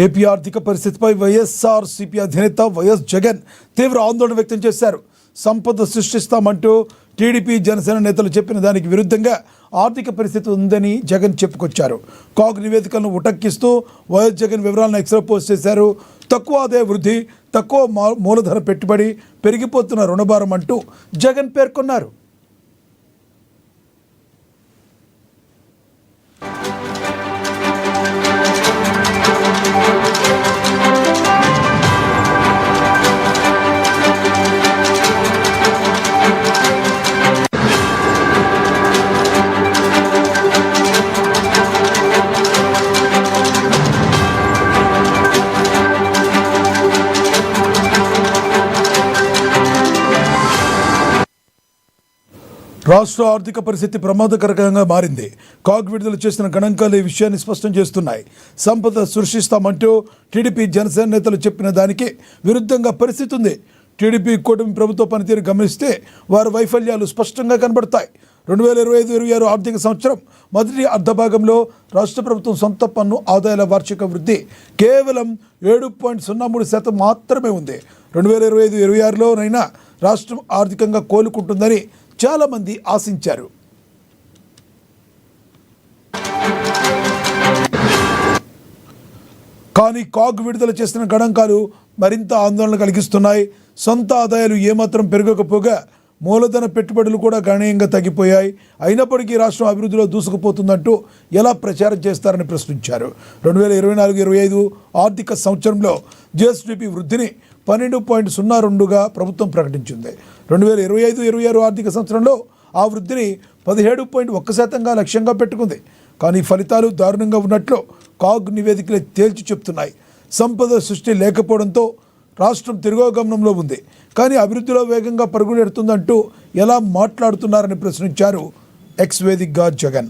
AP ఆర్థిక పరిస్థితిపై వైఎస్ఆర్సీపీ అధినేత వైఎస్ జగన్ తీవ్ర ఆందోళన వ్యక్తం చేశారు. సంపద సృష్టిస్తామంటూ టీడీపీ జనసేన నేతలు చెప్పిన దానికి విరుద్ధంగా ఆర్థిక పరిస్థితి ఉందని జగన్ చెప్పుకొచ్చారు. కాగ్ నివేదికలను ఉటంకిస్తూ వైఎస్ జగన్ వివరాలను ఎక్స్లో పోస్ట్ చేశారు. తక్కువ ఆదాయ వృద్ధి, తక్కువ మూలధన పెట్టుబడి, పెరిగిపోతున్న రుణభారం అంటూ జగన్ పేర్కొన్నారు. రాష్ట్ర ఆర్థిక పరిస్థితి ప్రమాదకరంగా మారింది. కాగ్ విడుదల చేసిన గణాంకాలు ఈ విషయాన్ని స్పష్టం చేస్తున్నాయి. సంపద సృష్టిస్తామంటూ టీడీపీ జనసేన నేతలు చెప్పిన దానికి విరుద్ధంగా పరిస్థితి ఉంది. టీడీపీ కూటమి ప్రభుత్వ పనితీరు గమనిస్తే వారి వైఫల్యాలు స్పష్టంగా కనబడతాయి. 2025-26 ఆర్థిక సంవత్సరం మొదటి అర్ధభాగంలో రాష్ట్ర ప్రభుత్వం సొంత పన్ను ఆదాయాల వార్షిక వృద్ధి కేవలం 7.03% మాత్రమే ఉంది. 2025-26లోనైనా రాష్ట్రం ఆర్థికంగా కోలుకుంటుందని చాలామంది ఆశించారు. కానీ కాగ్ విడుదల చేసిన గణాంకాలు మరింత ఆందోళన కలిగిస్తున్నాయి. సొంత ఆదాయాలు ఏమాత్రం పెరగకపోగా మూలధన పెట్టుబడులు కూడా గణనీయంగా తగ్గిపోయాయి. అయినప్పటికీ రాష్ట్రం అభివృద్ధిలో దూసుకుపోతుందంటూ ఎలా ప్రచారం చేస్తారని ప్రశ్నించారు. 2024-25 ఆర్థిక సంవత్సరంలో జిఎస్డిపి వృద్ధిని 12.02గా ప్రభుత్వం ప్రకటించింది. 2025-26 ఆర్థిక సంవత్సరంలో ఆ వృద్ధిని 17.1%గా లక్ష్యంగా పెట్టుకుంది. కానీ ఫలితాలు దారుణంగా ఉన్నట్లు కాగ్ నివేదికలే తేల్చి చెప్తున్నాయి. సంపద సృష్టి లేకపోవడంతో రాష్ట్రం తిరోగమనంలో ఉంది. కానీ అభివృద్ధిలో వేగంగా పరుగులెడుతుందంటూ ఎలా మాట్లాడుతున్నారని ప్రశ్నించారు ఎక్స్ వేదికగా జగన్.